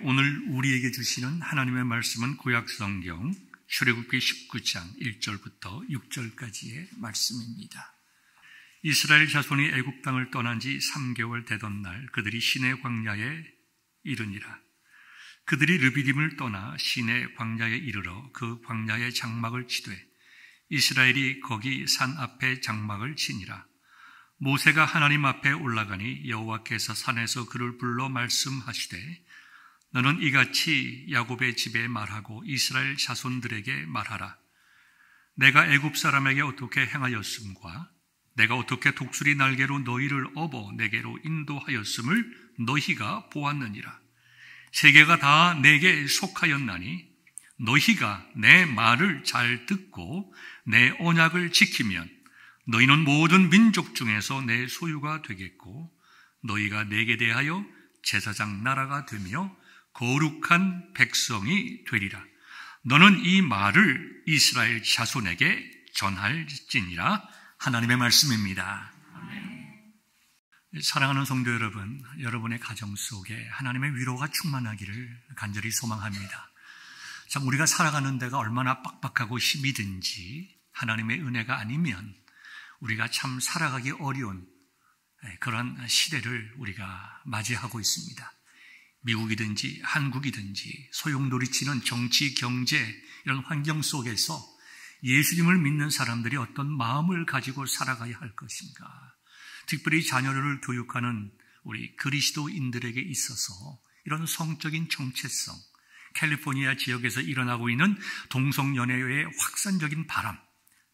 오늘 우리에게 주시는 하나님의 말씀은 구약성경 출애굽기 19장 1절부터 6절까지의 말씀입니다. 이스라엘 자손이 애굽 땅을 떠난 지 3개월 되던 날 그들이 시내 광야에 이르니라. 그들이 르비딤을 떠나 시내 광야에 이르러 그 광야에 장막을 치되 이스라엘이 거기 산 앞에 장막을 치니라. 모세가 하나님 앞에 올라가니 여호와께서 산에서 그를 불러 말씀하시되 너는 이같이 야곱의 집에 말하고 이스라엘 자손들에게 말하라. 내가 애굽 사람에게 어떻게 행하였음과 내가 어떻게 독수리 날개로 너희를 업어 내게로 인도하였음을 너희가 보았느니라. 세계가 다 내게 속하였나니 너희가 내 말을 잘 듣고 내 언약을 지키면 너희는 모든 민족 중에서 내 소유가 되겠고 너희가 내게 대하여 제사장 나라가 되며 거룩한 백성이 되리라. 너는 이 말을 이스라엘 자손에게 전할지니라. 하나님의 말씀입니다. 사랑하는 성도 여러분, 여러분의 가정 속에 하나님의 위로가 충만하기를 간절히 소망합니다. 참 우리가 살아가는 데가 얼마나 빡빡하고 힘이든지 하나님의 은혜가 아니면 우리가 참 살아가기 어려운 그런 시대를 우리가 맞이하고 있습니다. 미국이든지 한국이든지 소용돌이치는 정치, 경제 이런 환경 속에서 예수님을 믿는 사람들이 어떤 마음을 가지고 살아가야 할 것인가, 특별히 자녀를 교육하는 우리 그리스도인들에게 있어서 이런 성적인 정체성, 캘리포니아 지역에서 일어나고 있는 동성연애의 확산적인 바람,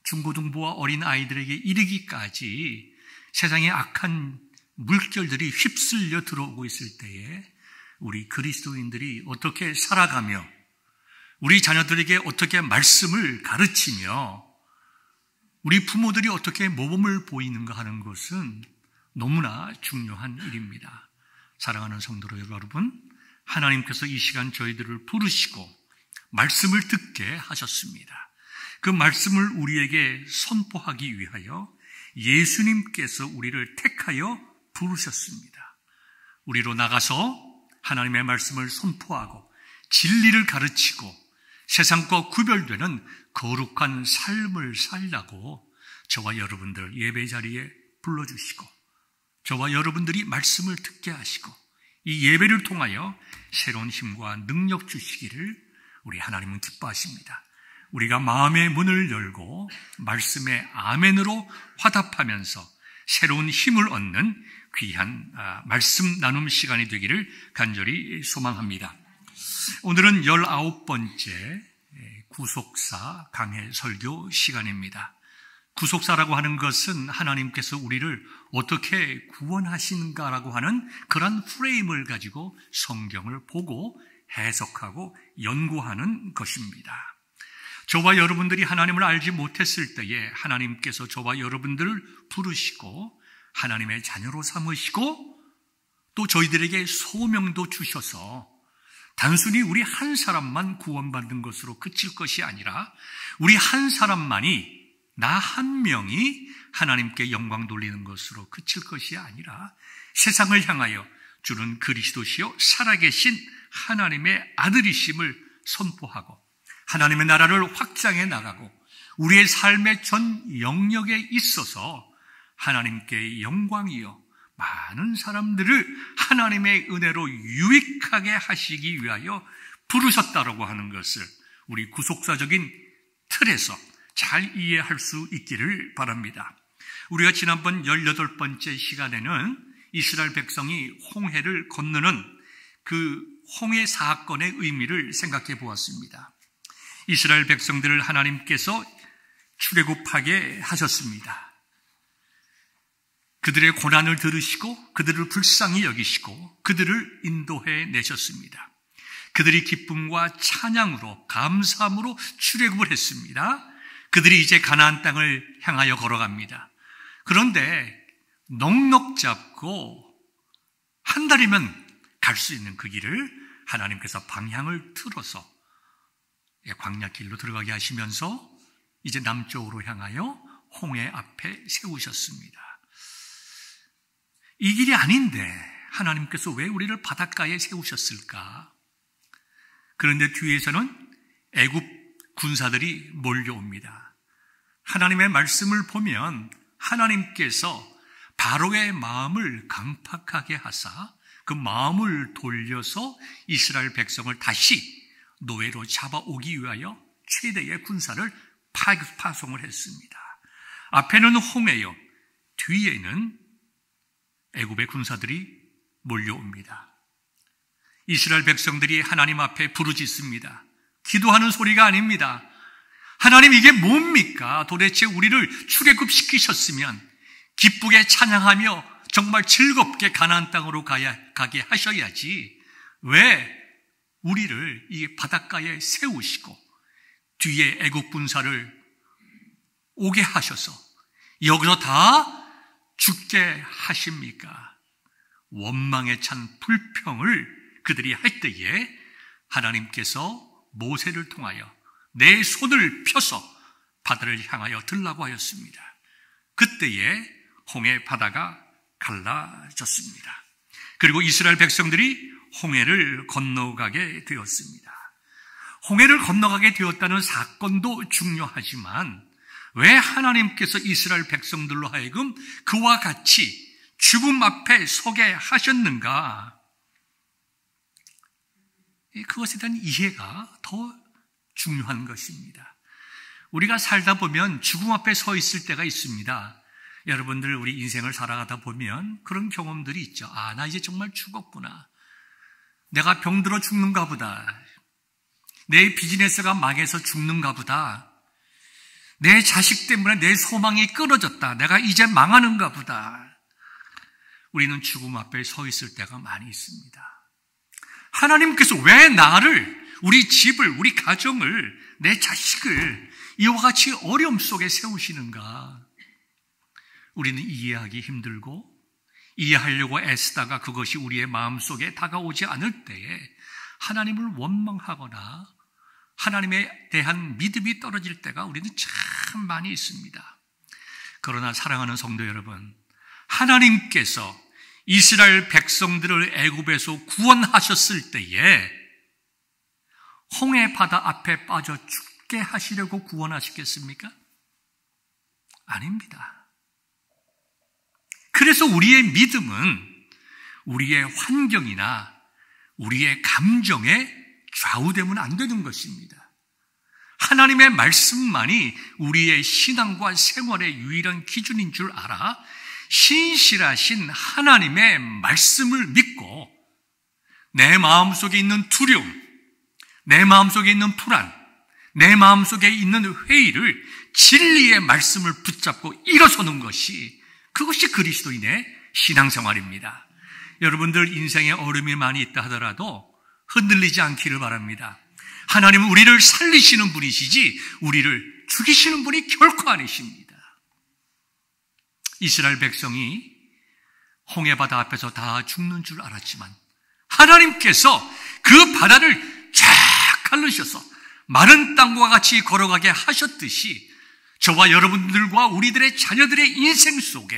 중고등부와 어린 아이들에게 이르기까지 세상의 악한 물결들이 휩쓸려 들어오고 있을 때에 우리 그리스도인들이 어떻게 살아가며 우리 자녀들에게 어떻게 말씀을 가르치며 우리 부모들이 어떻게 모범을 보이는가 하는 것은 너무나 중요한 일입니다. 사랑하는 성도 여러분, 하나님께서 이 시간 저희들을 부르시고 말씀을 듣게 하셨습니다. 그 말씀을 우리에게 선포하기 위하여 예수님께서 우리를 택하여 부르셨습니다. 우리로 나가서 하나님의 말씀을 선포하고 진리를 가르치고 세상과 구별되는 거룩한 삶을 살라고 저와 여러분들 예배 자리에 불러주시고 저와 여러분들이 말씀을 듣게 하시고 이 예배를 통하여 새로운 힘과 능력 주시기를 우리 하나님은 기뻐하십니다. 우리가 마음의 문을 열고 말씀의 아멘으로 화답하면서 새로운 힘을 얻는 귀한 말씀 나눔 시간이 되기를 간절히 소망합니다. 오늘은 19번째 구속사 강해 설교 시간입니다. 구속사라고 하는 것은 하나님께서 우리를 어떻게 구원하신가라고 하는 그런 프레임을 가지고 성경을 보고 해석하고 연구하는 것입니다. 저와 여러분들이 하나님을 알지 못했을 때에 하나님께서 저와 여러분들을 부르시고 하나님의 자녀로 삼으시고 또 저희들에게 소명도 주셔서 단순히 우리 한 사람만 구원받는 것으로 그칠 것이 아니라 우리 한 사람만이, 나 한 명이 하나님께 영광 돌리는 것으로 그칠 것이 아니라 세상을 향하여 주는 그리스도시요 살아계신 하나님의 아들이심을 선포하고 하나님의 나라를 확장해 나가고 우리의 삶의 전 영역에 있어서 하나님께 영광이요 많은 사람들을 하나님의 은혜로 유익하게 하시기 위하여 부르셨다라고 하는 것을 우리 구속사적인 틀에서 잘 이해할 수 있기를 바랍니다. 우리가 지난번 18번째 시간에는 이스라엘 백성이 홍해를 건너는 그 홍해 사건의 의미를 생각해 보았습니다. 이스라엘 백성들을 하나님께서 출애굽하게 하셨습니다. 그들의 고난을 들으시고 그들을 불쌍히 여기시고 그들을 인도해 내셨습니다. 그들이 기쁨과 찬양으로 감사함으로 출애굽을 했습니다. 그들이 이제 가나안 땅을 향하여 걸어갑니다. 그런데 넉넉 잡고 한 달이면 갈 수 있는 그 길을 하나님께서 방향을 틀어서 광야길로 들어가게 하시면서 이제 남쪽으로 향하여 홍해 앞에 세우셨습니다. 이 길이 아닌데 하나님께서 왜 우리를 바닷가에 세우셨을까? 그런데 뒤에서는 애굽 군사들이 몰려옵니다. 하나님의 말씀을 보면 하나님께서 바로의 마음을 강팍하게 하사 그 마음을 돌려서 이스라엘 백성을 다시 노예로 잡아오기 위하여 최대의 군사를 파송을 했습니다. 앞에는 홍해요, 뒤에는 애굽의 군사들이 몰려옵니다. 이스라엘 백성들이 하나님 앞에 부르짖습니다. 기도하는 소리가 아닙니다. 하나님, 이게 뭡니까? 도대체 우리를 출애굽시키셨으면 기쁘게 찬양하며 정말 즐겁게 가나안 땅으로 가게 하셔야지 왜 우리를 이 바닷가에 세우시고 뒤에 애국 군사를 오게 하셔서 여기서 다 죽게 하십니까? 원망에 찬 불평을 그들이 할 때에 하나님께서 모세를 통하여 내 손을 펴서 바다를 향하여 들라고 하였습니다. 그때에 홍해 바다가 갈라졌습니다. 그리고 이스라엘 백성들이 홍해를 건너가게 되었습니다. 홍해를 건너가게 되었다는 사건도 중요하지만 왜 하나님께서 이스라엘 백성들로 하여금 그와 같이 죽음 앞에 서게 하셨는가? 그것에 대한 이해가 더 중요한 것입니다. 우리가 살다 보면 죽음 앞에 서 있을 때가 있습니다. 여러분들 우리 인생을 살아가다 보면 그런 경험들이 있죠. 아, 나 이제 정말 죽었구나. 내가 병들어 죽는가 보다. 내 비즈니스가 망해서 죽는가 보다. 내 자식 때문에 내 소망이 끊어졌다. 내가 이제 망하는가 보다. 우리는 죽음 앞에 서 있을 때가 많이 있습니다. 하나님께서 왜 나를, 우리 집을, 우리 가정을, 내 자식을 이와 같이 어려움 속에 세우시는가? 우리는 이해하기 힘들고 이해하려고 애쓰다가 그것이 우리의 마음속에 다가오지 않을 때에 하나님을 원망하거나 하나님에 대한 믿음이 떨어질 때가 우리는 참 많이 있습니다. 그러나 사랑하는 성도 여러분, 하나님께서 이스라엘 백성들을 애굽에서 구원하셨을 때에 홍해 바다 앞에 빠져 죽게 하시려고 구원하시겠습니까? 아닙니다. 그래서 우리의 믿음은 우리의 환경이나 우리의 감정에 좌우되면 안 되는 것입니다. 하나님의 말씀만이 우리의 신앙과 생활의 유일한 기준인 줄 알아 신실하신 하나님의 말씀을 믿고 내 마음속에 있는 두려움, 내 마음속에 있는 불안, 내 마음속에 있는 회의를 진리의 말씀을 붙잡고 일어서는 것이, 그것이 그리스도인의 신앙생활입니다. 여러분들 인생에 어려움이 많이 있다 하더라도 흔들리지 않기를 바랍니다. 하나님은 우리를 살리시는 분이시지 우리를 죽이시는 분이 결코 아니십니다. 이스라엘 백성이 홍해바다 앞에서 다 죽는 줄 알았지만 하나님께서 그 바다를 쫙 갈르셔서 마른 땅과 같이 걸어가게 하셨듯이 저와 여러분들과 우리들의 자녀들의 인생 속에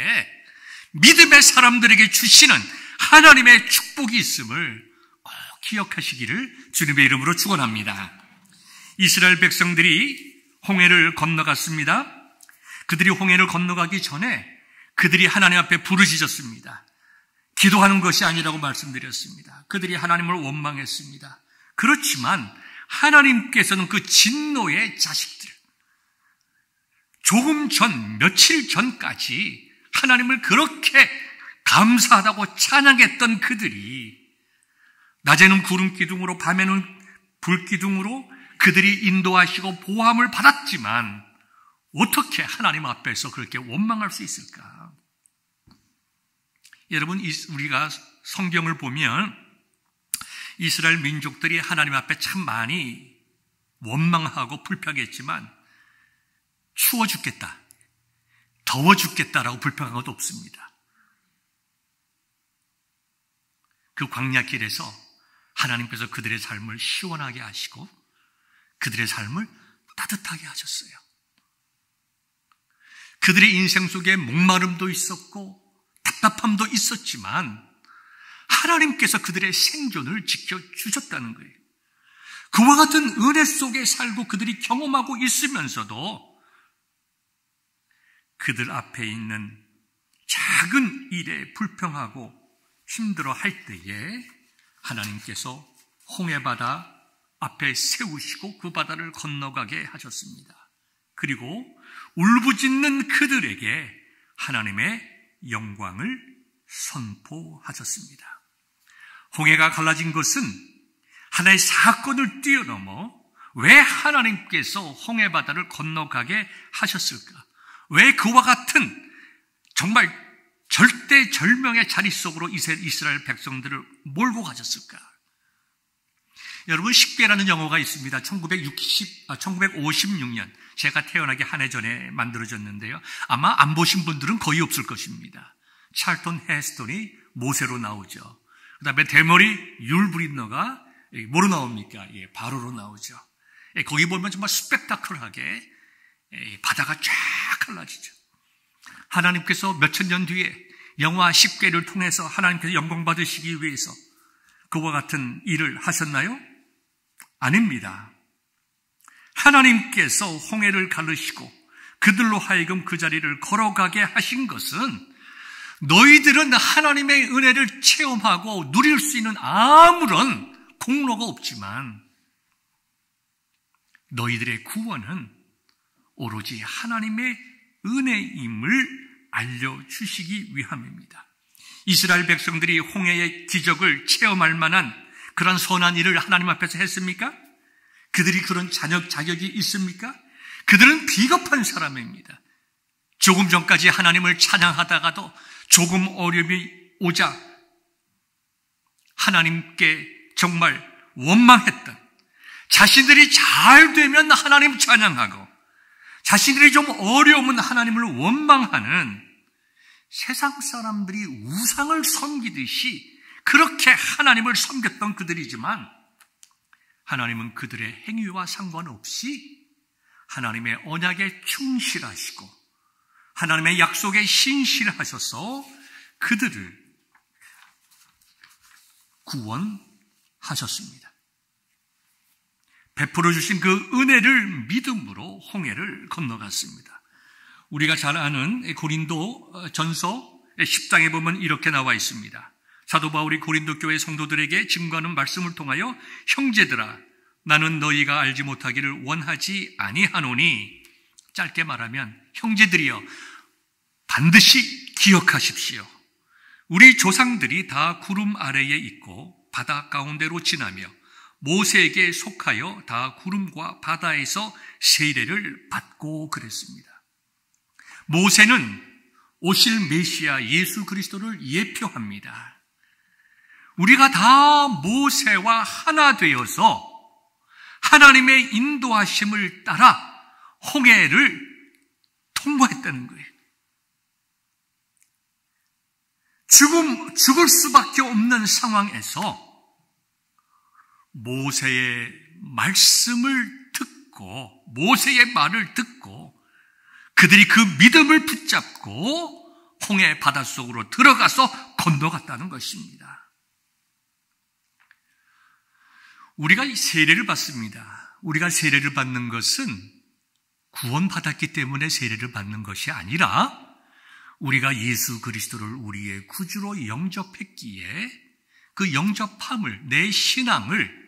믿음의 사람들에게 주시는 하나님의 축복이 있음을 꼭 기억하시기를 주님의 이름으로 축원합니다. 이스라엘 백성들이 홍해를 건너갔습니다. 그들이 홍해를 건너가기 전에 그들이 하나님 앞에 부르짖었습니다. 기도하는 것이 아니라고 말씀드렸습니다. 그들이 하나님을 원망했습니다. 그렇지만 하나님께서는 그 진노의 자식들, 조금 전, 며칠 전까지 하나님을 그렇게 감사하다고 찬양했던 그들이 낮에는 구름 기둥으로 밤에는 불 기둥으로 그들이 인도하시고 보호함을 받았지만 어떻게 하나님 앞에서 그렇게 원망할 수 있을까? 여러분, 우리가 성경을 보면 이스라엘 민족들이 하나님 앞에 참 많이 원망하고 불평했지만 추워 죽겠다, 더워 죽겠다라고 불평한 것도 없습니다. 그 광야길에서 하나님께서 그들의 삶을 시원하게 하시고 그들의 삶을 따뜻하게 하셨어요. 그들의 인생 속에 목마름도 있었고 답답함도 있었지만 하나님께서 그들의 생존을 지켜주셨다는 거예요. 그와 같은 은혜 속에 살고 그들이 경험하고 있으면서도 그들 앞에 있는 작은 일에 불평하고 힘들어 할 때에 하나님께서 홍해바다 앞에 세우시고 그 바다를 건너가게 하셨습니다. 그리고 울부짖는 그들에게 하나님의 영광을 선포하셨습니다. 홍해가 갈라진 것은 하나의 사건을 뛰어넘어 왜 하나님께서 홍해바다를 건너가게 하셨을까? 왜 그와 같은 정말 절대절명의 자리 속으로 이스라엘 백성들을 몰고 가셨을까? 여러분, 식배라는 영화가 있습니다. 1956년 제가 태어나기 한 해 전에 만들어졌는데요. 아마 안 보신 분들은 거의 없을 것입니다. 찰턴 헤스턴이 모세로 나오죠. 그 다음에 대머리 율 브린너가 뭐로 나옵니까? 바로로 나오죠. 거기 보면 정말 스펙타클하게 바다가 쫙 갈라지죠. 하나님께서 몇천 년 뒤에 영화 식배를 통해서 하나님께서 영광 받으시기 위해서 그와 같은 일을 하셨나요? 아닙니다. 하나님께서 홍해를 가르시고 그들로 하여금 그 자리를 걸어가게 하신 것은 너희들은 하나님의 은혜를 체험하고 누릴 수 있는 아무런 공로가 없지만 너희들의 구원은 오로지 하나님의 은혜임을 알려주시기 위함입니다. 이스라엘 백성들이 홍해의 기적을 체험할 만한 그런 선한 일을 하나님 앞에서 했습니까? 그들이 그런 자격이 있습니까? 그들은 비겁한 사람입니다. 조금 전까지 하나님을 찬양하다가도 조금 어려움이 오자 하나님께 정말 원망했던, 자신들이 잘 되면 하나님 찬양하고 자신들이 좀 어려우면 하나님을 원망하는 세상 사람들이 우상을 섬기듯이 그렇게 하나님을 섬겼던 그들이지만 하나님은 그들의 행위와 상관없이 하나님의 언약에 충실하시고 하나님의 약속에 신실하셔서 그들을 구원하셨습니다. 베풀어 주신 그 은혜를 믿음으로 홍해를 건너갔습니다. 우리가 잘 아는 고린도 전서 10장에 보면 이렇게 나와 있습니다. 사도 바울이 고린도 교회 성도들에게 증거하는 말씀을 통하여 형제들아 나는 너희가 알지 못하기를 원하지 아니하노니, 짧게 말하면 형제들이여 반드시 기억하십시오. 우리 조상들이 다 구름 아래에 있고 바다 가운데로 지나며 모세에게 속하여 다 구름과 바다에서 세례를 받고 그랬습니다. 모세는 오실 메시아 예수 그리스도를 예표합니다. 우리가 다 모세와 하나 되어서 하나님의 인도하심을 따라 홍해를 통과했다는 거예요. 죽을 수밖에 없는 상황에서 모세의 말씀을 듣고 모세의 말을 듣고 그들이 그 믿음을 붙잡고 홍해 바닷속으로 들어가서 건너갔다는 것입니다. 우리가 세례를 받습니다. 우리가 세례를 받는 것은 구원받았기 때문에 세례를 받는 것이 아니라 우리가 예수 그리스도를 우리의 구주로 영접했기에 그 영접함을, 내 신앙을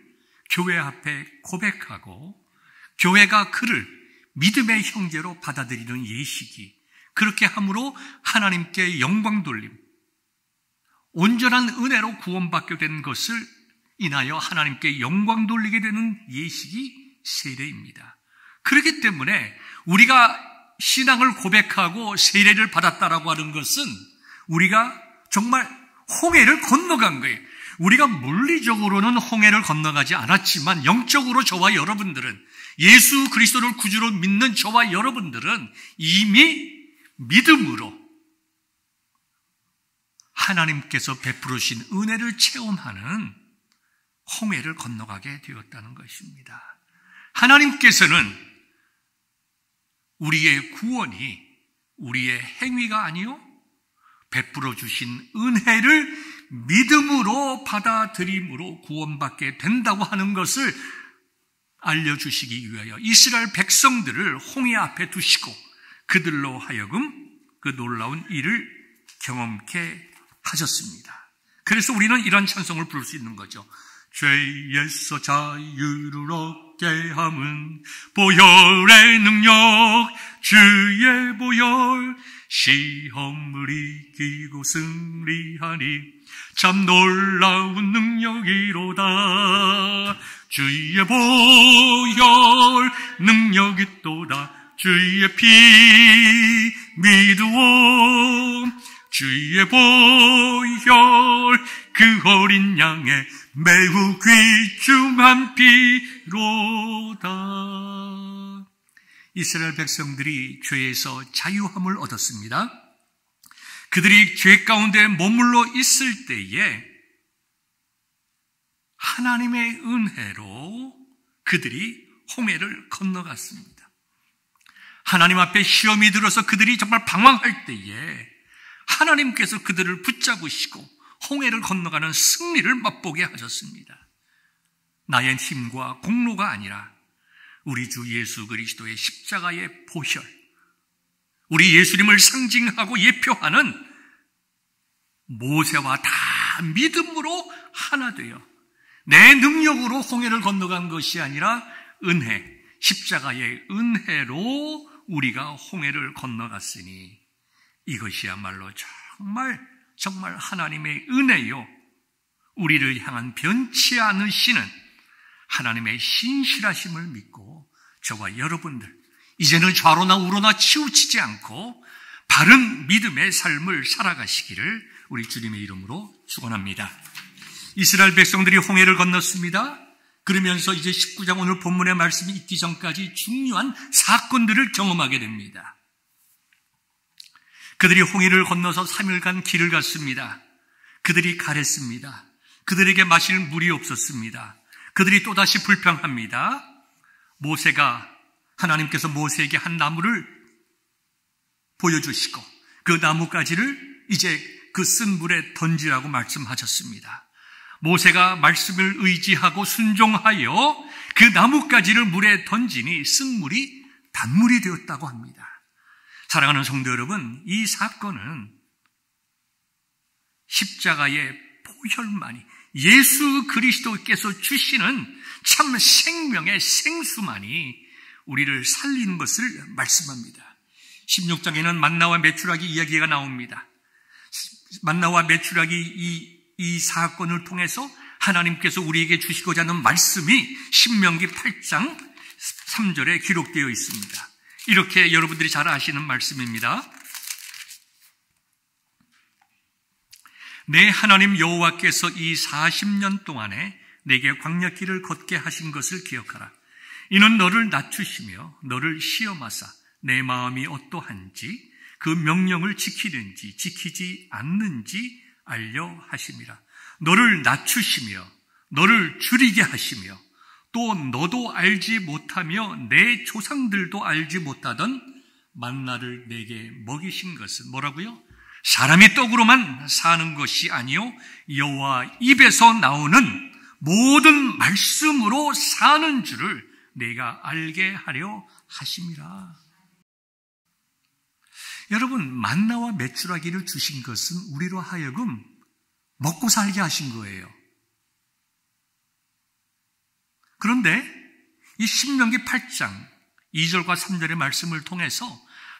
교회 앞에 고백하고 교회가 그를 믿음의 형제로 받아들이는 예식이, 그렇게 함으로 하나님께 영광 돌림, 온전한 은혜로 구원받게 된 것을 인하여 하나님께 영광 돌리게 되는 예식이 세례입니다. 그렇기 때문에 우리가 신앙을 고백하고 세례를 받았다라고 하는 것은 우리가 정말 홍해를 건너간 거예요. 우리가 물리적으로는 홍해를 건너가지 않았지만 영적으로 저와 여러분들은, 예수 그리스도를 구주로 믿는 저와 여러분들은 이미 믿음으로 하나님께서 베풀으신 은혜를 체험하는 홍해를 건너가게 되었다는 것입니다. 하나님께서는 우리의 구원이 우리의 행위가 아니요 베풀어 주신 은혜를 믿음으로 받아들임으로 구원받게 된다고 하는 것을 알려주시기 위하여 이스라엘 백성들을 홍해 앞에 두시고 그들로 하여금 그 놀라운 일을 경험케 하셨습니다. 그래서 우리는 이런 찬송을 부를 수 있는 거죠. 죄에서 자유를 얻게 함은 보혈의 능력, 주의 보혈, 시험을 이기고 승리하니 참 놀라운 능력이로다. 주의 보혈 능력이 또다. 주의 피 믿으오. 주의 보혈 그 어린 양의 매우 귀중한 피로다. 이스라엘 백성들이 죄에서 자유함을 얻었습니다. 그들이 죄 가운데 머물러 있을 때에 하나님의 은혜로 그들이 홍해를 건너갔습니다. 하나님 앞에 시험이 들어서 그들이 정말 방황할 때에 하나님께서 그들을 붙잡으시고 홍해를 건너가는 승리를 맛보게 하셨습니다. 나의 힘과 공로가 아니라 우리 주 예수 그리스도의 십자가의 보혈, 우리 예수님을 상징하고 예표하는 모세와 다 믿음으로 하나 되어 내 능력으로 홍해를 건너간 것이 아니라 은혜, 십자가의 은혜로 우리가 홍해를 건너갔으니 이것이야말로 정말 하나님의 은혜요, 우리를 향한 변치 않으시는 하나님의 신실하심을 믿고 저와 여러분들 이제는 좌로나 우로나 치우치지 않고 바른 믿음의 삶을 살아가시기를 우리 주님의 이름으로 축원합니다. 이스라엘 백성들이 홍해를 건넜습니다. 그러면서 이제 19장 오늘 본문의 말씀이 있기 전까지 중요한 사건들을 경험하게 됩니다. 그들이 홍해를 건너서 3일간 길을 갔습니다. 그들이 가랬습니다. 그들에게 마실 물이 없었습니다. 그들이 또다시 불평합니다. 하나님께서 모세에게 한 나무를 보여주시고 그 나뭇가지를 이제 그 쓴 물에 던지라고 말씀하셨습니다. 모세가 말씀을 의지하고 순종하여 그 나뭇가지를 물에 던지니 쓴 물이 단물이 되었다고 합니다. 사랑하는 성도 여러분, 이 사건은 십자가의 보혈만이 예수 그리스도께서 주시는 참 생명의 생수만이 우리를 살리는 것을 말씀합니다. 16장에는 만나와 메추라기 이야기가 나옵니다. 만나와 메추라기 이 사건을 통해서 하나님께서 우리에게 주시고자 하는 말씀이 신명기 8장 3절에 기록되어 있습니다. 이렇게 여러분들이 잘 아시는 말씀입니다. 내 하나님 여호와께서 이 40년 동안에 내게 광야길을 걷게 하신 것을 기억하라. 이는 너를 낮추시며 너를 시험하사 내 마음이 어떠한지 그 명령을 지키는지 지키지 않는지 알려 하심이라. 너를 낮추시며 너를 줄이게 하시며 또 너도 알지 못하며 내 조상들도 알지 못하던 만나를 내게 먹이신 것은 뭐라고요? 사람이 떡으로만 사는 것이 아니요 여호와 입에서 나오는 모든 말씀으로 사는 줄을 내가 알게 하려 하심이라. 여러분, 만나와 메추라기를 주신 것은 우리로 하여금 먹고 살게 하신 거예요. 그런데 이 신명기 8장 2절과 3절의 말씀을 통해서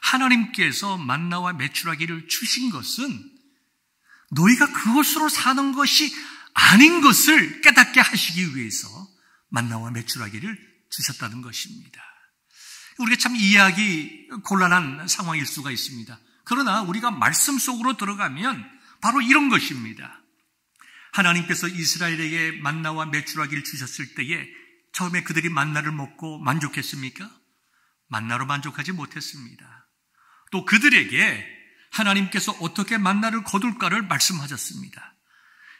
하나님께서 만나와 메추라기를 주신 것은 너희가 그것으로 사는 것이 아닌 것을 깨닫게 하시기 위해서 만나와 메추라기를 주셨다는 것입니다. 우리가 참 이해하기 곤란한 상황일 수가 있습니다. 그러나 우리가 말씀 속으로 들어가면 바로 이런 것입니다. 하나님께서 이스라엘에게 만나와 메추라기를 주셨을 때에 처음에 그들이 만나를 먹고 만족했습니까? 만나로 만족하지 못했습니다. 또 그들에게 하나님께서 어떻게 만나를 거둘까를 말씀하셨습니다.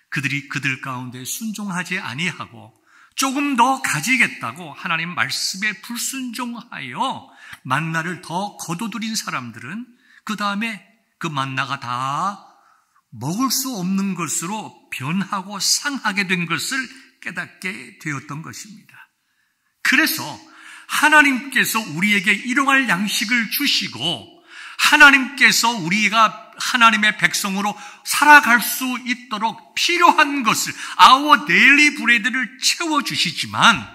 그들이 그들 가운데 순종하지 아니하고 조금 더 가지겠다고 하나님 말씀에 불순종하여 만나를 더 거둬들인 사람들은 그 다음에 그 만나가 다 먹을 수 없는 것으로 변하고 상하게 된 것을 깨닫게 되었던 것입니다. 그래서 하나님께서 우리에게 일용할 양식을 주시고 하나님께서 우리가 하나님의 백성으로 살아갈 수 있도록 필요한 것을 our daily bread를 채워주시지만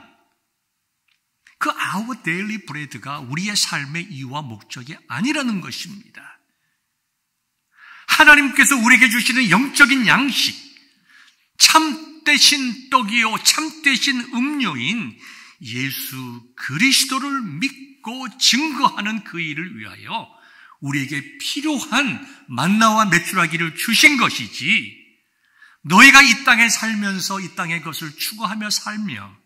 그 our daily bread가 우리의 삶의 이유와 목적이 아니라는 것입니다. 하나님께서 우리에게 주시는 영적인 양식, 참되신 떡이요 참되신 음료인 예수 그리스도를 믿고 증거하는 그 일을 위하여 우리에게 필요한 만나와 메추라기를 주신 것이지 너희가 이 땅에 살면서 이 땅의 것을 추구하며 살며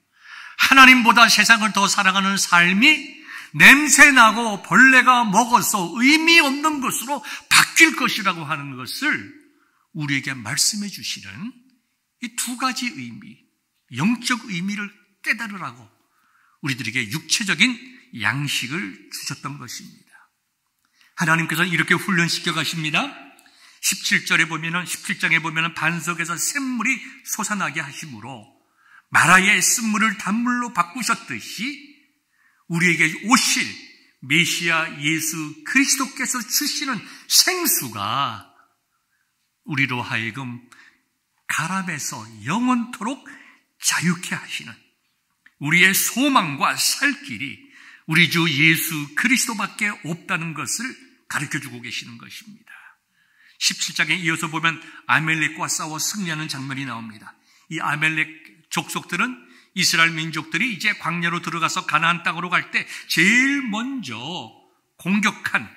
하나님보다 세상을 더 사랑하는 삶이 냄새나고 벌레가 먹어서 의미 없는 것으로 바뀔 것이라고 하는 것을 우리에게 말씀해 주시는 이 두 가지 의미, 영적 의미를 깨달으라고 우리들에게 육체적인 양식을 주셨던 것입니다. 하나님께서 이렇게 훈련시켜 가십니다. 17장에 보면은 반석에서 샘물이 솟아나게 하심으로 마라의 쓴물을 단물로 바꾸셨듯이 우리에게 오실 메시아 예수 그리스도께서 주시는 생수가 우리로 하여금 가람에서 영원토록 자유케 하시는 우리의 소망과 살 길이 우리 주 예수 그리스도밖에 없다는 것을 가르쳐주고 계시는 것입니다. 17장에 이어서 보면 아멜렉과 싸워 승리하는 장면이 나옵니다. 이 아멜렉 족속들은 이스라엘 민족들이 이제 광야로 들어가서 가나안 땅으로 갈 때 제일 먼저 공격한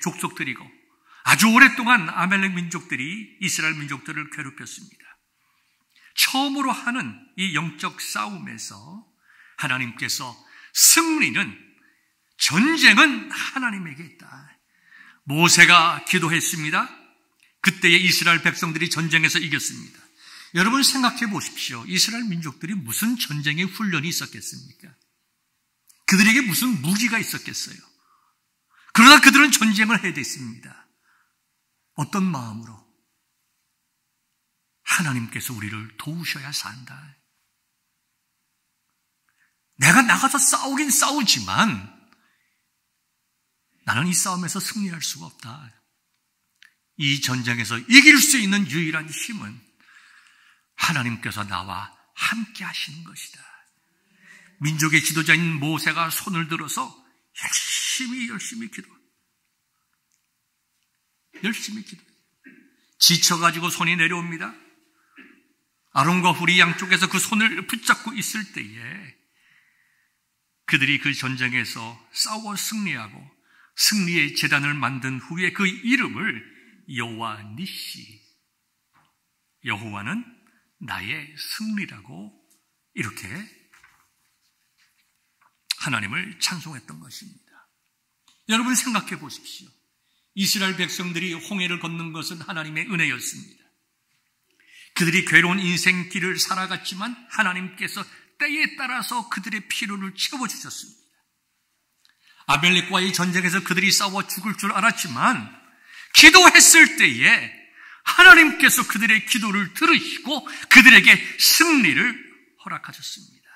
족속들이고 아주 오랫동안 아멜렉 민족들이 이스라엘 민족들을 괴롭혔습니다. 처음으로 하는 이 영적 싸움에서 하나님께서 전쟁은 하나님에게 있다. 모세가 기도했습니다. 그때의 이스라엘 백성들이 전쟁에서 이겼습니다. 여러분 생각해 보십시오. 이스라엘 민족들이 무슨 전쟁의 훈련이 있었겠습니까? 그들에게 무슨 무기가 있었겠어요? 그러나 그들은 전쟁을 해야 됐습니다. 어떤 마음으로? 하나님께서 우리를 도우셔야 산다. 내가 나가서 싸우긴 싸우지만 나는 이 싸움에서 승리할 수가 없다. 이 전쟁에서 이길 수 있는 유일한 힘은 하나님께서 나와 함께 하시는 것이다. 민족의 지도자인 모세가 손을 들어서 열심히 기도. 지쳐가지고 손이 내려옵니다. 아론과 훌이 양쪽에서 그 손을 붙잡고 있을 때에 그들이 그 전쟁에서 싸워 승리하고 승리의 제단을 만든 후에 그 이름을 여호와 니시, 여호와는 나의 승리라고 이렇게 하나님을 찬송했던 것입니다. 여러분 생각해 보십시오. 이스라엘 백성들이 홍해를 걷는 것은 하나님의 은혜였습니다. 그들이 괴로운 인생길을 살아갔지만 하나님께서 때에 따라서 그들의 필요를 채워주셨습니다. 아멜렉과의 전쟁에서 그들이 싸워 죽을 줄 알았지만 기도했을 때에 하나님께서 그들의 기도를 들으시고 그들에게 승리를 허락하셨습니다.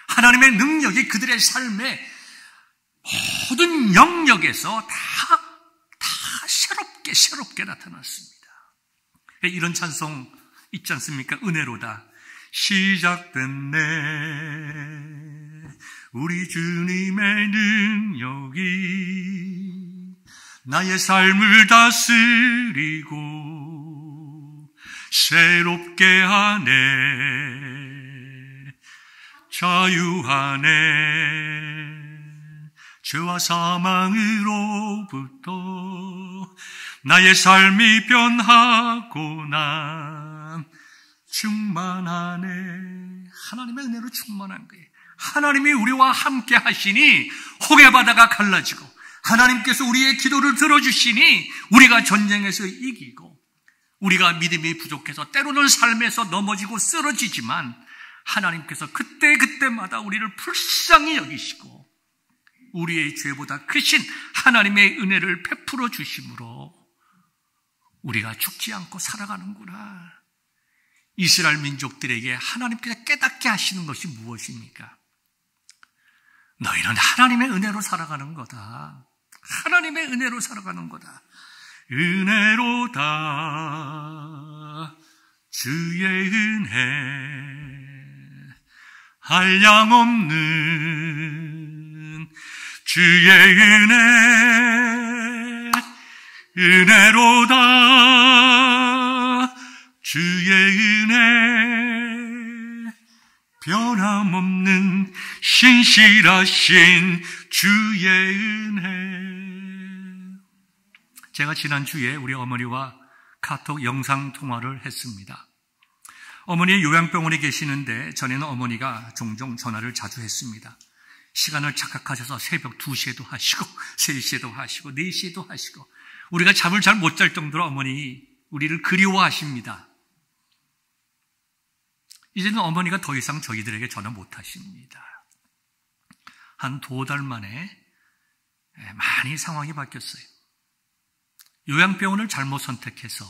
하나님의 능력이 그들의 삶의 모든 영역에서 다 새롭게 나타났습니다. 이런 찬송 있지 않습니까? 은혜로다. 시작됐네. 우리 주님의 능력이 나의 삶을 다스리고 새롭게 하네. 자유하네. 죄와 사망으로부터 나의 삶이 변하고나 충만하네. 하나님의 은혜로 충만한 거예요. 하나님이 우리와 함께 하시니 홍해바다가 갈라지고 하나님께서 우리의 기도를 들어주시니 우리가 전쟁에서 이기고 우리가 믿음이 부족해서 때로는 삶에서 넘어지고 쓰러지지만 하나님께서 그때마다 우리를 불쌍히 여기시고 우리의 죄보다 크신 하나님의 은혜를 베풀어 주심으로 우리가 죽지 않고 살아가는구나. 이스라엘 민족들에게 하나님께서 깨닫게 하시는 것이 무엇입니까? 너희는 하나님의 은혜로 살아가는 거다. 하나님의 은혜로 살아가는 거다. 은혜로다 주의 은혜 한량없는 주의 은혜 은혜로다 주의 은혜 변함없는 신실하신 주의 은혜. 제가 지난주에 우리 어머니와 카톡 영상 통화를 했습니다. 어머니 요양병원에 계시는데 전에는 어머니가 종종 전화를 자주 했습니다. 시간을 착각하셔서 새벽 2시에도 하시고 3시에도 하시고 4시에도 하시고 우리가 잠을 잘 못 잘 정도로 어머니 우리를 그리워하십니다. 이제는 어머니가 더 이상 저희들에게 전화 못 하십니다. 한 2달 만에 많이 상황이 바뀌었어요. 요양병원을 잘못 선택해서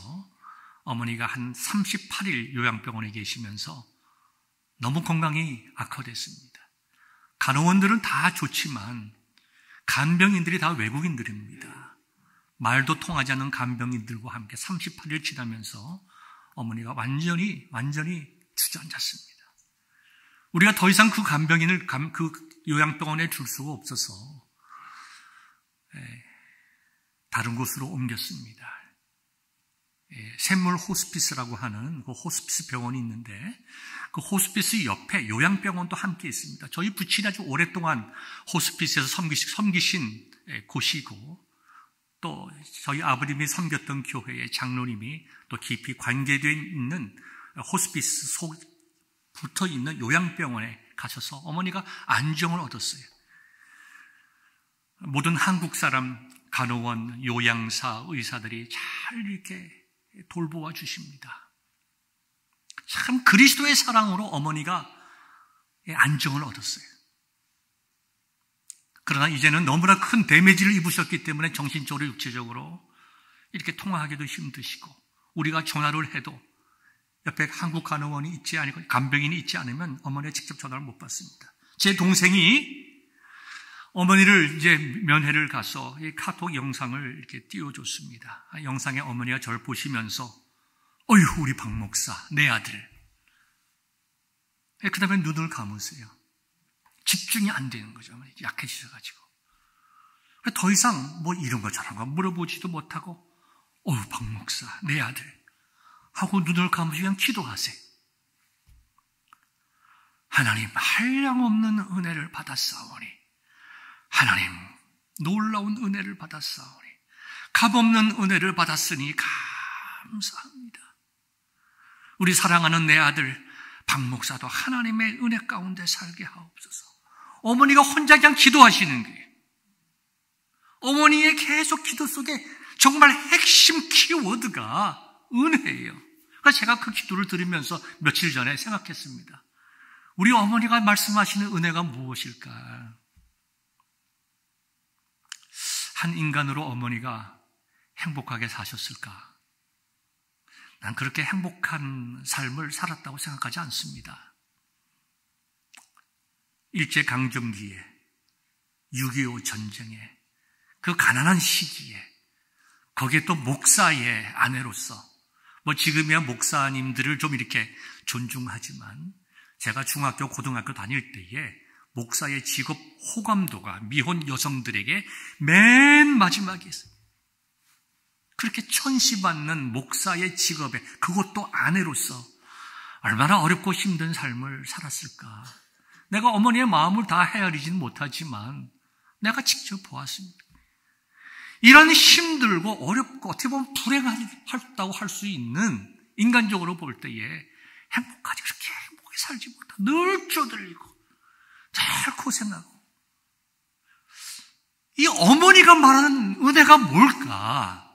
어머니가 한 38일 요양병원에 계시면서 너무 건강이 악화됐습니다. 간호원들은 다 좋지만 간병인들이 다 외국인들입니다. 말도 통하지 않는 간병인들과 함께 38일 지나면서 어머니가 완전히 주저앉았습니다. 우리가 더 이상 그 간병인을 그 요양병원에 둘 수가 없어서 다른 곳으로 옮겼습니다. 샘물 호스피스라고 하는 그 호스피스 병원이 있는데 그 호스피스 옆에 요양병원도 함께 있습니다. 저희 부친이 아주 오랫동안 호스피스에서 섬기신 곳이고 또 저희 아버님이 섬겼던 교회의 장로님이 또 깊이 관계되어 있는 호스피스 속 붙어 있는 요양병원에 가셔서 어머니가 안정을 얻었어요. 모든 한국 사람, 간호원, 요양사, 의사들이 잘 이렇게 돌보아 주십니다. 참 그리스도의 사랑으로 어머니가 안정을 얻었어요. 그러나 이제는 너무나 큰 데미지를 입으셨기 때문에 정신적으로 육체적으로 이렇게 통화하기도 힘드시고 우리가 전화를 해도 옆에 한국 간호원이 있지 않고 간병인이 있지 않으면 어머니가 직접 전화를 못 받습니다. 제 동생이 어머니를 이제 면회를 가서 이 카톡 영상을 이렇게 띄워줬습니다. 영상에 어머니가 저를 보시면서 어휴 우리 박 목사 내 아들. 그 다음에 눈을 감으세요. 집중이 안 되는 거죠. 약해지셔가지고. 더 이상 뭐 이런 거 저런 거 물어보지도 못하고 어휴 박 목사 내 아들 하고 눈을 감으시고 그냥 기도하세요. 하나님 한량없는 은혜를 받았사오니 하나님 놀라운 은혜를 받았사오니 값없는 은혜를 받았으니 감사합니다. 우리 사랑하는 내 아들 박 목사도 하나님의 은혜 가운데 살게 하옵소서. 어머니가 혼자 그냥 기도하시는 거예요. 어머니의 계속 기도 속에 정말 핵심 키워드가 은혜예요. 그래서 제가 그 기도를 들으면서 며칠 전에 생각했습니다. 우리 어머니가 말씀하시는 은혜가 무엇일까? 한 인간으로 어머니가 행복하게 사셨을까? 난 그렇게 행복한 삶을 살았다고 생각하지 않습니다. 일제강점기에 6.25 전쟁에 그 가난한 시기에 거기에 또 목사의 아내로서 뭐 지금이야 목사님들을 좀 이렇게 존중하지만 제가 중학교, 고등학교 다닐 때에 목사의 직업 호감도가 미혼 여성들에게 맨 마지막에 있어요. 그렇게 천시받는 목사의 직업에 그것도 아내로서 얼마나 어렵고 힘든 삶을 살았을까. 내가 어머니의 마음을 다 헤아리지는 못하지만 내가 직접 보았습니다. 이런 힘들고 어렵고 어떻게 보면 불행하다고 할 수 있는 인간적으로 볼 때에 행복하지 그렇게 행복하게 살지 못하고 늘 쪼들리고 잘 고생하고 이 어머니가 말하는 은혜가 뭘까?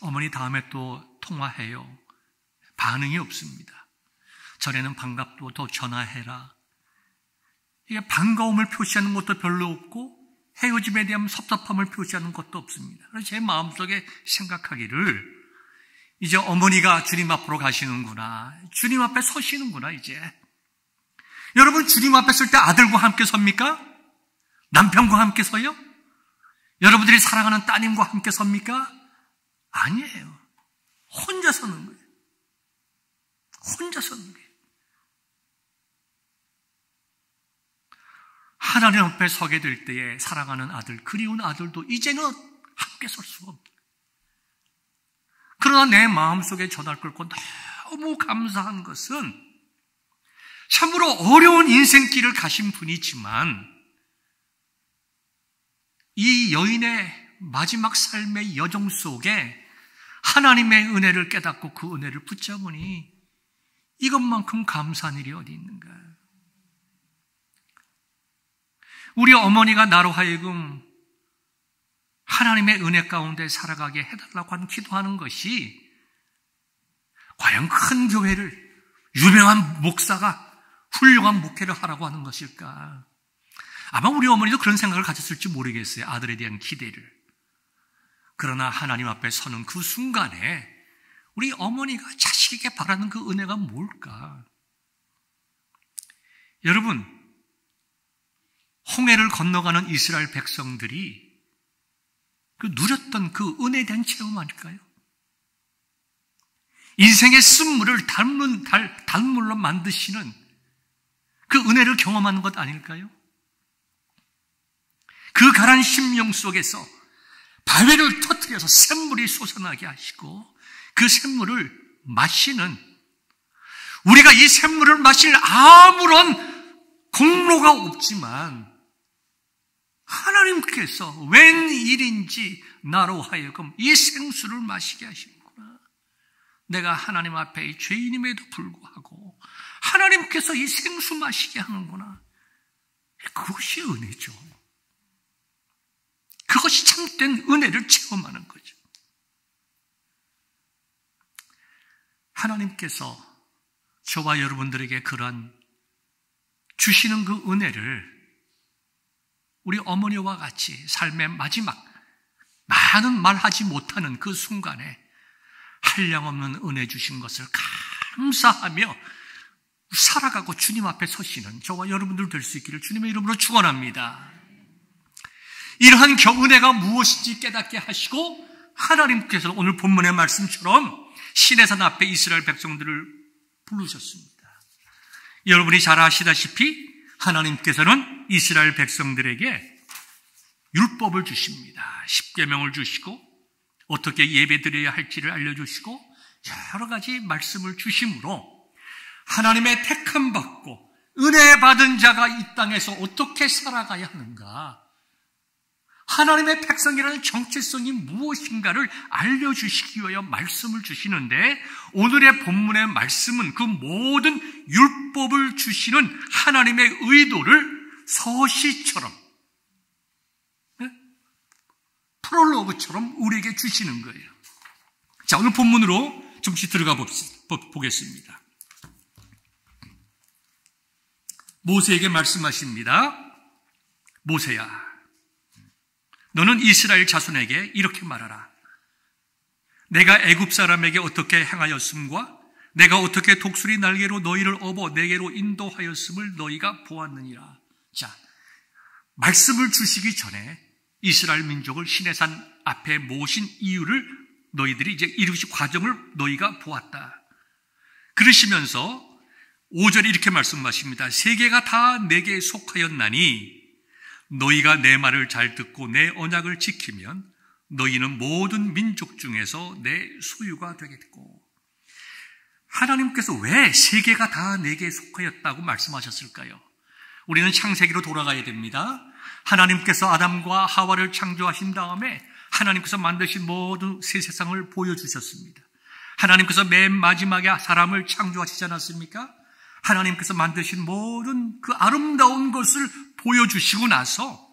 어머니 다음에 또 통화해요. 반응이 없습니다. 전에는 반갑고 더 전화해라. 이게 반가움을 표시하는 것도 별로 없고 헤어짐에 대한 섭섭함을 표시하는 것도 없습니다. 그래서 제 마음속에 생각하기를 이제 어머니가 주님 앞으로 가시는구나. 주님 앞에 서시는구나, 이제. 여러분, 주님 앞에 설 때 아들과 함께 섭니까? 남편과 함께 서요? 여러분들이 사랑하는 따님과 함께 섭니까? 아니에요. 혼자 서는 거예요. 혼자 서는 거예요. 하나님 앞에 서게 될 때에 사랑하는 아들, 그리운 아들도 이제는 함께 설 수가 없다. 그러나 내 마음속에 전화를 끌고 너무 감사한 것은 참으로 어려운 인생길을 가신 분이지만 이 여인의 마지막 삶의 여정 속에 하나님의 은혜를 깨닫고 그 은혜를 붙잡으니 이것만큼 감사한 일이 어디 있는가. 우리 어머니가 나로 하여금 하나님의 은혜 가운데 살아가게 해달라고 하는 기도하는 것이 과연 큰 교회를 유명한 목사가 훌륭한 목회를 하라고 하는 것일까? 아마 우리 어머니도 그런 생각을 가졌을지 모르겠어요. 아들에 대한 기대를. 그러나 하나님 앞에 서는 그 순간에 우리 어머니가 자식에게 바라는 그 은혜가 뭘까? 여러분, 홍해를 건너가는 이스라엘 백성들이 누렸던 그 은혜에 대한 체험 아닐까요? 인생의 쓴물을 단물로 만드시는 그 은혜를 경험하는 것 아닐까요? 그 가란 심령 속에서 바위를 터뜨려서 샘물이 솟아나게 하시고 그 샘물을 마시는, 우리가 이 샘물을 마실 아무런 공로가 없지만 하나님께서 웬일인지 나로 하여금 이 생수를 마시게 하시는구나. 내가 하나님 앞에 죄인임에도 불구하고 하나님께서 이 생수 마시게 하는구나. 그것이 은혜죠. 그것이 참된 은혜를 체험하는 거죠. 하나님께서 저와 여러분들에게 그러한 주시는 그 은혜를 우리 어머니와 같이 삶의 마지막 많은 말하지 못하는 그 순간에 한량없는 은혜 주신 것을 감사하며 살아가고 주님 앞에 서시는 저와 여러분들 될 수 있기를 주님의 이름으로 축원합니다. 이러한 은혜가 무엇인지 깨닫게 하시고 하나님께서 오늘 본문의 말씀처럼 시내산 앞에 이스라엘 백성들을 부르셨습니다. 여러분이 잘 아시다시피 하나님께서는 이스라엘 백성들에게 율법을 주십니다. 십계명을 주시고 어떻게 예배드려야 할지를 알려주시고 여러 가지 말씀을 주심으로 하나님의 택함 받고 은혜 받은 자가 이 땅에서 어떻게 살아가야 하는가, 하나님의 백성이라는 정체성이 무엇인가를 알려주시기 위하여 말씀을 주시는데, 오늘의 본문의 말씀은 그 모든 율법을 주시는 하나님의 의도를 서시처럼, 프롤로그처럼 우리에게 주시는 거예요. 자, 오늘 본문으로 잠시 들어가 보겠습니다. 모세에게 말씀하십니다. 모세야, 너는 이스라엘 자손에게 이렇게 말하라. 내가 애굽 사람에게 어떻게 행하였음과 내가 어떻게 독수리 날개로 너희를 업어 내게로 인도하였음을 너희가 보았느니라. 자, 말씀을 주시기 전에 이스라엘 민족을 시내산 앞에 모신 이유를 너희들이 이제 이루신 과정을 너희가 보았다. 그러시면서 5절에 이렇게 말씀하십니다. 세계가 다 내게 속하였나니 너희가 내 말을 잘 듣고 내 언약을 지키면 너희는 모든 민족 중에서 내 소유가 되겠고. 하나님께서 왜 세계가 다 내게 속하였다고 말씀하셨을까요? 우리는 창세기로 돌아가야 됩니다. 하나님께서 아담과 하와를 창조하신 다음에 하나님께서 만드신 모든 새 세상을 보여주셨습니다. 하나님께서 맨 마지막에 사람을 창조하시지 않았습니까? 하나님께서 만드신 모든 그 아름다운 것을 보여주시고 나서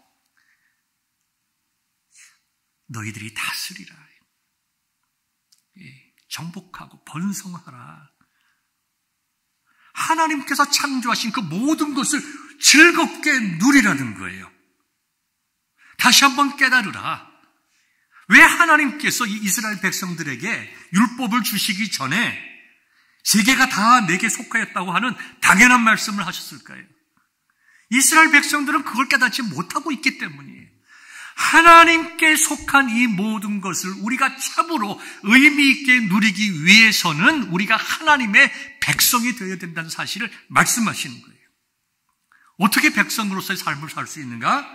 너희들이 다스리라, 정복하고 번성하라. 하나님께서 창조하신 그 모든 것을 즐겁게 누리라는 거예요. 다시 한번 깨달으라. 왜 하나님께서 이 이스라엘 백성들에게 율법을 주시기 전에 세계가 다 내게 속하였다고 하는 당연한 말씀을 하셨을까요? 이스라엘 백성들은 그걸 깨닫지 못하고 있기 때문이에요. 하나님께 속한 이 모든 것을 우리가 참으로 의미 있게 누리기 위해서는 우리가 하나님의 백성이 되어야 된다는 사실을 말씀하시는 거예요. 어떻게 백성으로서의 삶을 살 수 있는가?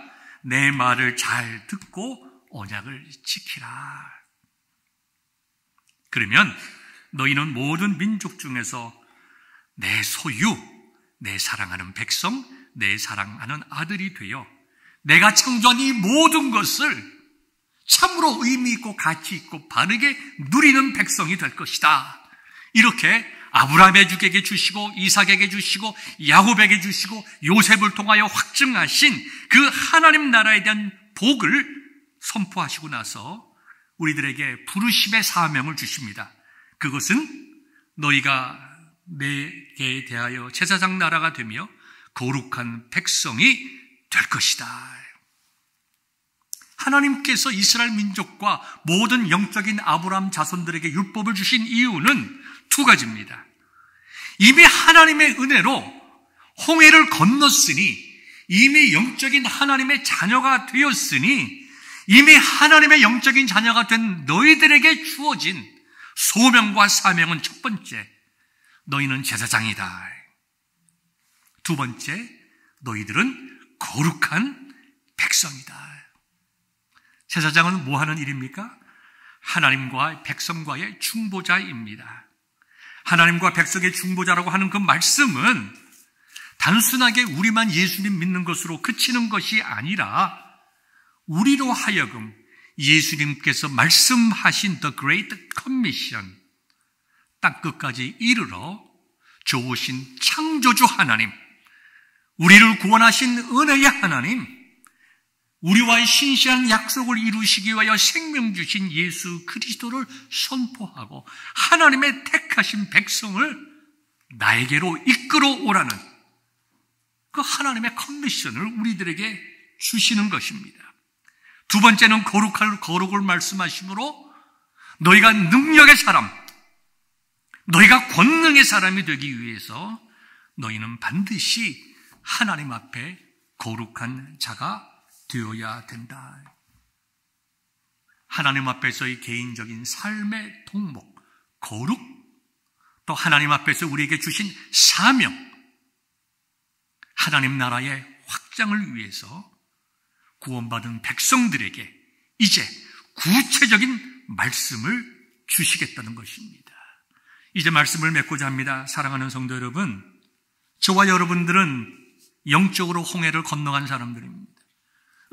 내 말을 잘 듣고 언약을 지키라. 그러면 너희는 모든 민족 중에서 내 소유, 내 사랑하는 백성, 내 사랑하는 아들이 되어 내가 창조한 이 모든 것을 참으로 의미 있고 가치 있고 바르게 누리는 백성이 될 것이다. 이렇게 아브라함에게 주시고 이삭에게 주시고 야곱에게 주시고 요셉을 통하여 확증하신 그 하나님 나라에 대한 복을 선포하시고 나서 우리들에게 부르심의 사명을 주십니다. 그것은 너희가 내게 대하여 제사장 나라가 되며 거룩한 백성이 될 것이다. 하나님께서 이스라엘 민족과 모든 영적인 아브라함 자손들에게 율법을 주신 이유는 두 가지입니다. 이미 하나님의 은혜로 홍해를 건넜으니, 이미 영적인 하나님의 자녀가 되었으니, 이미 하나님의 영적인 자녀가 된 너희들에게 주어진 소명과 사명은 첫 번째, 너희는 제사장이다. 두 번째, 너희들은 거룩한 백성이다. 제사장은 뭐 하는 일입니까? 하나님과 백성과의 중보자입니다. 하나님과 백성의 중보자라고 하는 그 말씀은 단순하게 우리만 예수님 믿는 것으로 그치는 것이 아니라 우리로 하여금 예수님께서 말씀하신 The Great Commission, 땅끝까지 이르러 좋으신 창조주 하나님, 우리를 구원하신 은혜의 하나님, 우리와의 신실한 약속을 이루시기 위하여 생명 주신 예수 그리스도를 선포하고 하나님의 택하신 백성을 나에게로 이끌어 오라는 그 하나님의 커미션을 우리들에게 주시는 것입니다. 두 번째는 거룩을 말씀하시므로 너희가 능력의 사람, 너희가 권능의 사람이 되기 위해서 너희는 반드시 하나님 앞에 거룩한 자가 되어야 된다. 하나님 앞에서의 개인적인 삶의 통목, 거룩, 또 하나님 앞에서 우리에게 주신 사명, 하나님 나라의 확장을 위해서 구원받은 백성들에게 이제 구체적인 말씀을 주시겠다는 것입니다. 이제 말씀을 맺고자 합니다. 사랑하는 성도 여러분, 저와 여러분들은 영적으로 홍해를 건너간 사람들입니다.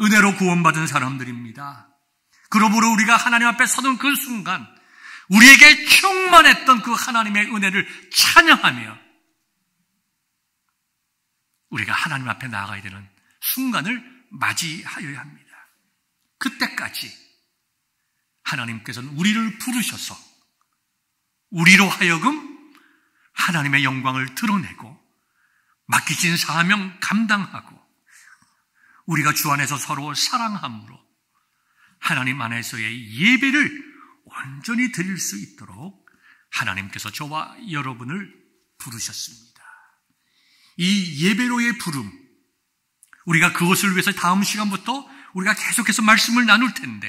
은혜로 구원받은 사람들입니다. 그러므로 우리가 하나님 앞에 서는 그 순간 우리에게 충만했던 그 하나님의 은혜를 찬양하며 우리가 하나님 앞에 나아가야 되는 순간을 맞이하여야 합니다. 그때까지 하나님께서는 우리를 부르셔서 우리로 하여금 하나님의 영광을 드러내고 맡기신 사명 감당하고 우리가 주 안에서 서로 사랑함으로 하나님 안에서의 예배를 온전히 드릴 수 있도록 하나님께서 저와 여러분을 부르셨습니다. 이 예배로의 부름, 우리가 그것을 위해서 다음 시간부터 우리가 계속해서 말씀을 나눌 텐데,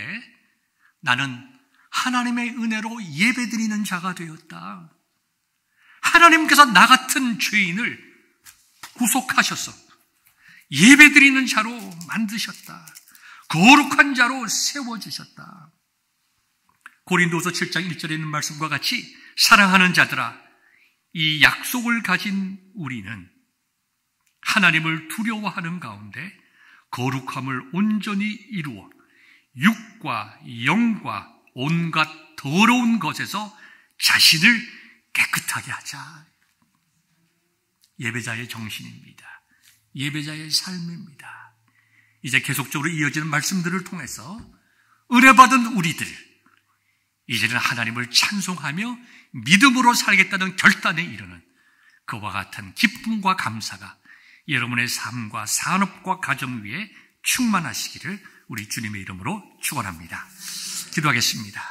나는 하나님의 은혜로 예배드리는 자가 되었다. 하나님께서 나 같은 죄인을 구속하셔서 예배드리는 자로 만드셨다. 거룩한 자로 세워주셨다. 고린도서 7장 1절에 있는 말씀과 같이 사랑하는 자들아, 이 약속을 가진 우리는 하나님을 두려워하는 가운데 거룩함을 온전히 이루어 육과 영과 온갖 더러운 것에서 자신을 깨끗하게 하자. 예배자의 정신입니다. 예배자의 삶입니다. 이제 계속적으로 이어지는 말씀들을 통해서 은혜받은 우리들, 이제는 하나님을 찬송하며 믿음으로 살겠다는 결단에 이르는 그와 같은 기쁨과 감사가 여러분의 삶과 산업과 가정 위에 충만하시기를 우리 주님의 이름으로 축원합니다. 기도하겠습니다.